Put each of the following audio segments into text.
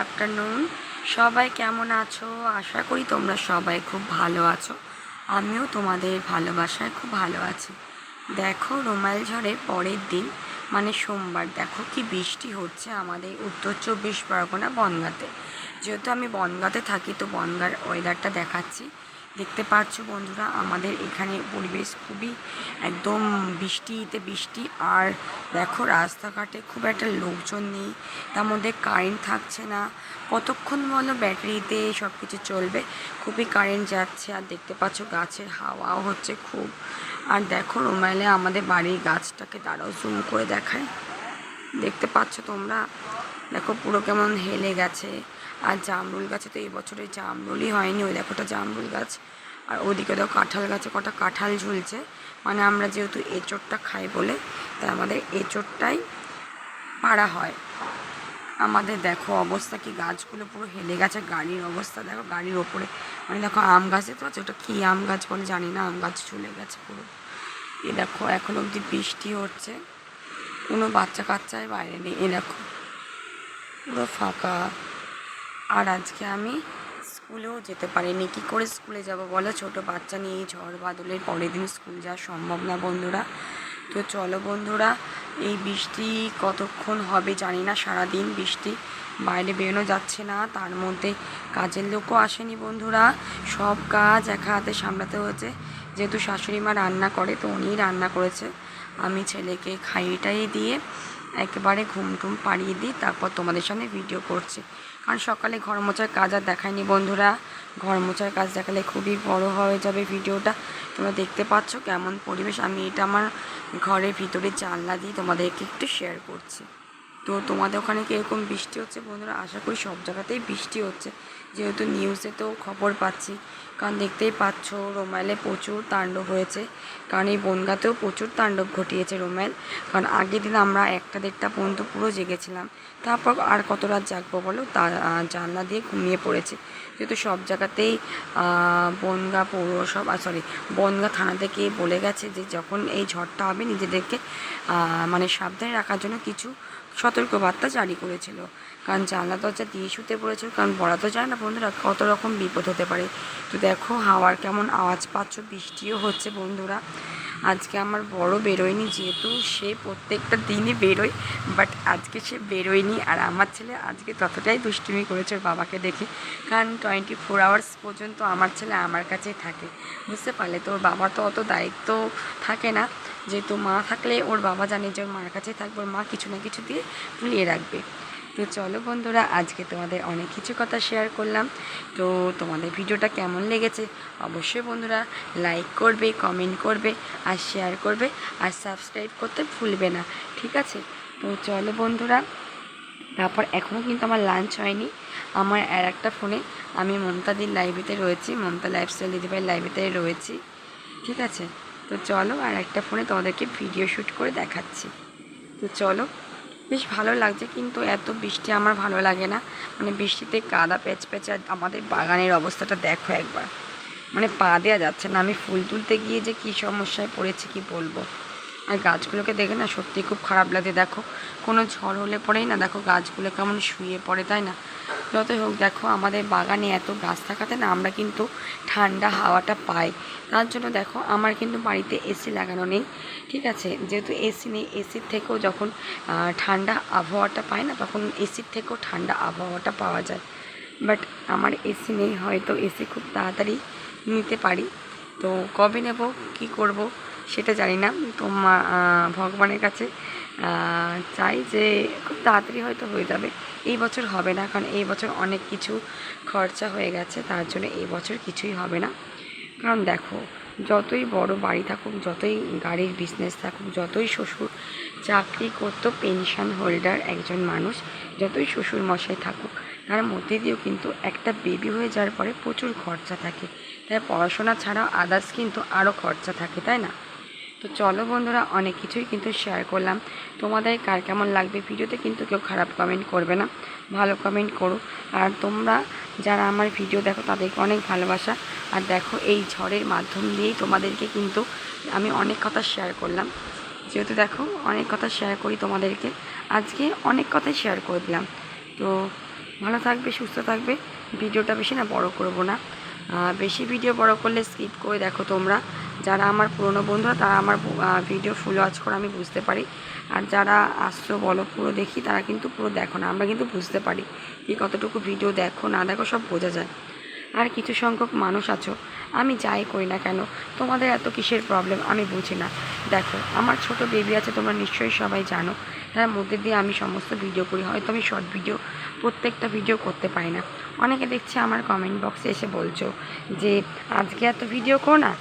Afternoon. সবাই কেমন আছো? আশা করি তোমরা সবাই খুব ভালো আছো। আমিও তোমাদের ভালোবাসায় খুব ভালো আছি। দেখো, রোমাল ঝড়ের পরের দিন মানে সোমবার দেখো কি বৃষ্টি হচ্ছে আমাদের উত্তর 24 পরগনা বনগাঁতে। যেহেতু আমি বনগাঁতে থাকি তো বনগাঁর ওয়েদারটা দেখাচ্ছি। দেখতে পাচ্ছ বন্ধুরা, আমাদের এখানে পরিবেশ খুবই একদম বৃষ্টিতে বৃষ্টি। আর দেখো, রাস্তাঘাটে খুব একটা লোকজন নেই, তার মধ্যে কারেন্ট থাকছে না। কতক্ষণ বলো ব্যাটারিতে সব কিছু চলবে, খুবই কারেন্ট যাচ্ছে। আর দেখতে পাচ্ছ গাছের হাওয়াও হচ্ছে খুব। আর দেখো, রোমাইলে আমাদের বাড়ির গাছটাকে দাঁড়াও জুম করে দেখায়, দেখতে পাচ্ছ তোমরা? দেখো পুরো কেমন হেলে গেছে। আর জামরুল গাছে তো এই বছরে জামরুলই হয়নি, ওই দেখো ওটা জামরুল গাছ। আর ওদিকে দেখো কাঁঠাল গাছে কটা কাঁঠাল ঝুলছে। মানে আমরা যেহেতু এঁচোড়টা খাই বলে, তাই আমাদের এঁচোড়টাই পাড়া হয়। আমাদের দেখো অবস্থা কি, গাছগুলো পুরো হেলে গেছে। গাড়ির অবস্থা দেখো, গাড়ির ওপরে মানে দেখো আম গাছে তো আছে, ওটা কী আম গাছ বলে জানি না, আম গাছ ঝুলে গেছে পুরো। এ দেখো এখন অবধি বৃষ্টি হচ্ছে, কোনো বাচ্চা কাচ্চাই বাইরে নেই। এ দেখো পুরো ফাঁকা। আর আজকে আমি স্কুলেও যেতে পারিনি। কী করে স্কুলে যাব বলো, ছোটো বাচ্চা নিয়ে এই ঝড় বাদলের পরের দিন স্কুল যাওয়া সম্ভব না বন্ধুরা। তো চলো বন্ধুরা, এই বৃষ্টি কতক্ষণ হবে জানি না, সারাদিন বৃষ্টি, বাইরে বেরোনো যাচ্ছে না। তার মধ্যে কাজের লোকও আসেনি বন্ধুরা, সব কাজ একা হাতে সামলাতে হয়েছে। যেহেতু শাশুড়ি মা রান্না করে তো উনিই রান্না করেছে। আমি ছেলেকে খাইয়ে দিয়ে একেবারে ঘুম টুম পাড়িয়ে দিই, তারপর তোমাদের সামনে ভিডিও করছি। কারণ সকালে ঘর মোছার কাজ আর দেখায়নি বন্ধুরা, ঘর মোছার কাজ দেখালে খুবই বড় হয়ে যাবে ভিডিওটা। তোমরা দেখতে পাচ্ছ কেমন পরিবেশ। আমি এটা আমার ঘরের ভিতরে জানলা দিয়ে তোমাদেরকে একটু শেয়ার করছি। তো তোমাদের ওখানে কীরকম বৃষ্টি হচ্ছে বন্ধুরা? আশা করি সব জায়গাতেই বৃষ্টি হচ্ছে, যেহেতু নিউজে তো খবর পাচ্ছি। কারণ দেখতেই পাচ্ছ রোমাইলে প্রচুর তাণ্ডব হয়েছে, কারণ এই বনগাঁতেও প্রচুর তাণ্ডব ঘটিয়েছে রোমাইল। কারণ আগের দিন আমরা 1টা-1:30 পর্যন্ত পুরো জেগেছিলাম, তারপর আর কত রাত জাগবো বলো, তা জানলা দিয়ে ঘুমিয়ে পড়েছে। যেহেতু সব জায়গাতেই বনগাঁ পৌরসভা বনগাঁ থানা থেকে বলে গেছে যে যখন এই ঝড়টা হবে নিজেদেরকে মানে সাবধানে রাখার জন্য কিছু সতর্কবার্তা জারি করেছিল। কারণ জানলা দরজা দিয়ে শুতে পড়েছিল, কারণ বলা তো যায় না বন্ধুরা কত রকম বিপদ হতে পারে। তো দেখো হাওয়ার কেমন আওয়াজ পাচ্ছ, বৃষ্টিও হচ্ছে বন্ধুরা। আজকে আমার বড় বেরোয়নি, যেহেতু সে প্রত্যেকটা দিনই বেরোয়, বাট আজকে সে বেরোয়নি। আর আমার ছেলে আজকে ততটাই দুষ্টুমি করেছে ওর বাবাকে দেখে, কারণ 24 আওয়ার্স পর্যন্ত আমার ছেলে আমার কাছেই থাকে, বুঝতে পারলে? তো ওর বাবার তো অত দায়িত্ব থাকে না, যেহেতু মা থাকলে ওর বাবা জানে যে ওর মার কাছেই থাকবে, ওর মা কিছু না কিছু দিয়ে ভুলিয়ে রাখবে। তো চলো বন্ধুরা, আজকে তোমাদের অনেক কিছু কথা শেয়ার করলাম। তো তোমাদের ভিডিওটা কেমন লেগেছে অবশ্যই বন্ধুরা লাইক করবে, কমেন্ট করবে, আর শেয়ার করবে, আর সাবস্ক্রাইব করতে ভুলবে না, ঠিক আছে? তো চলো বন্ধুরা, তারপর এখনও কিন্তু আমার লাঞ্চ হয়নি। আমার আর একটা ফোনে আমি মমতাদির লাইভেতে রয়েছি, মমতা লাইফস্টাইল দিদিভাইয়ের লাইভেতে রয়েছি, ঠিক আছে? তো চলো, আর একটা ফোনে তোমাদেরকে ভিডিও শ্যুট করে দেখাচ্ছি। তো চলো, বেশ ভালো লাগছে, কিন্তু এত বৃষ্টি আমার ভালো লাগে না। মানে বৃষ্টিতে কাদা প্যাচ প্যাচ। আর আমাদের বাগানের অবস্থাটা দেখো একবার, মানে পা দেওয়া যাচ্ছে না। আমি ফুল তুলতে গিয়ে যে কী সমস্যায় পড়েছি কি বলবো। আর গাছগুলোকে দেখে না সত্যি খুব খারাপ লাগে। দেখো কোনো ঝড় হলে পরেই না দেখো গাছগুলো কেমন শুয়ে পড়ে, তাই না? যতই হোক দেখো, আমাদের বাগানে এত গাছ থাকাতে না আমরা কিন্তু ঠান্ডা হাওয়াটা পাই। তার জন্য দেখো আমার কিন্তু বাড়িতে এসি লাগানো নেই, ঠিক আছে? যেহেতু এসি নেই, এসির থেকেও যখন ঠান্ডা আবহাওয়াটা পায় না, তখন এসির থেকেও ঠান্ডা আবহাওয়াটা পাওয়া যায়। বাট আমার এসি নেই, হয়তো এসি খুব তাড়াতাড়ি নিতে পারি। তো কবে নেব কি করব সেটা জানি না। তো ভগবানের কাছে চাই যে খুব তাড়াতাড়ি হয়তো হয়ে যাবে। এই বছর হবে না, কারণ এই বছর অনেক কিছু খরচা হয়ে গেছে, তার জন্য এই বছর কিছুই হবে না। কারণ দেখো, যতই বড় বাড়ি থাকুক, যতই গাড়ির বিজনেস থাকুক, যতই শ্বশুর চাকরি করতো পেনশন হোল্ডার একজন মানুষ, যতই শ্বশুর মশাই থাকুক, তার মধ্যে দিয়েও কিন্তু একটা বেবি হয়ে যাওয়ার পরে প্রচুর খরচা থাকে। তাই পড়াশোনা ছাড়াও আদার্স কিন্তু আরও খরচা থাকে, তাই না? তো চলো বন্ধুরা, অনেক কিছুই কিন্তু শেয়ার করলাম। তোমাদের কার কেমন লাগবে ভিডিওতে কিন্তু কেউ খারাপ কমেন্ট করবে না, ভালো কমেন্ট করো। আর তোমরা যারা আমার ভিডিও দেখো তাদেরকে অনেক ভালোবাসা। আর দেখো এই ঝড়ের মাধ্যম দিয়েই তোমাদেরকে কিন্তু আমি অনেক কথা শেয়ার করলাম, যেহেতু দেখো অনেক কথা শেয়ার করি তোমাদেরকে, আজকে অনেক কথাই শেয়ার করে দিলাম। তো ভালো থাকবে, সুস্থ থাকবে। ভিডিওটা বেশি না বড় করব না, বেশি ভিডিও বড় করলে স্কিপ করে দেখো তোমরা। যারা আমার পুরনো বন্ধুরা তারা আমার ভিডিও ফুল ওয়াচ করে আমি বুঝতে পারি, আর যারা আসছো বলো পুরো দেখি তারা কিন্তু পুরো দেখো না, আমরা কিন্তু বুঝতে পারি কি কতটুকু ভিডিও দেখো না দেখো সব বোঝা যায়। আর কিছু সংখ্যক মানুষ আছো, আমি যাই করি না কেন তোমাদের এত কিসের প্রবলেম আমি বুঝি না। দেখো আমার ছোট বেবি আছে, তোমরা নিশ্চয়ই সবাই জানো, তার মধ্যে দিয়ে আমি সমস্ত ভিডিও করি। হয়তো আমি শর্ট ভিডিও প্রত্যেকটা ভিডিও করতে পারি না। অনেকে দেখছি আমার কমেন্ট বক্সে এসে বলছো যে আজকে এত ভিডিও করো না,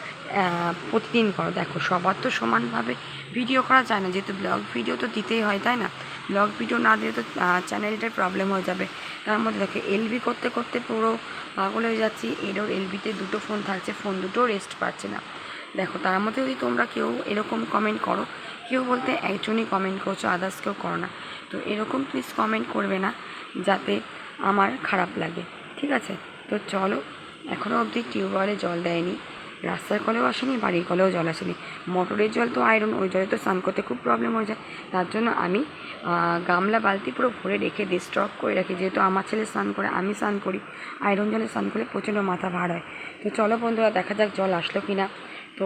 প্রতিদিন করো। দেখো সবার তো সমানভাবে ভিডিও করা যায় না, যেহেতু ব্লগ ভিডিও তো দিতেই হয়, তাই না? ব্লগ ভিডিও না দিলে তো চ্যানেলটার প্রবলেম হয়ে যাবে। তার মধ্যে দেখো এলবি করতে করতে পুরো পাগল হয়ে যাচ্ছি। এরও এলবিতে দুটো ফোন থাকছে, ফোন দুটো রেস্ট পাচ্ছে না। দেখো তার মধ্যে যদি তোমরা কেউ এরকম কমেন্ট করো, কেউ বলতে একজনই কমেন্ট করছো, আদার্স কেউ করো না, তো এরকম প্লিজ কমেন্ট করবে না যাতে আমার খারাপ লাগে, ঠিক আছে? তো চলো, এখনও অবধি টিউবওয়েলে জল দেয়নি, রাস্তার কলেও আসেনি, বাড়ির কলেও জল আসেনি। মোটরের জল তো আয়রন, ওই জলে তো স্নান করতে খুব প্রবলেম হয়ে যায়। তার জন্য আমি গামলা বালতি পুরো ভরে রেখে দিই, স্টক করে রাখি। যেহেতু আমার ছেলে স্নান করে, আমি স্নান করি, আয়রন জলে স্নান করলে প্রচণ্ড মাথা ভার হয়। তো চলো বন্ধুরা, দেখা যাক জল আসলো কি না। তো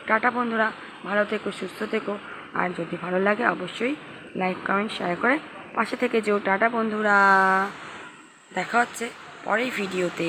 টাটা বন্ধুরা, ভালো থেকো, সুস্থ থেকো। আর যদি ভালো লাগে অবশ্যই লাইক কমেন্ট শেয়ার করে পাশে থেকে যেও। টাটা বন্ধুরা, দেখা হচ্ছে পরের ভিডিওতে।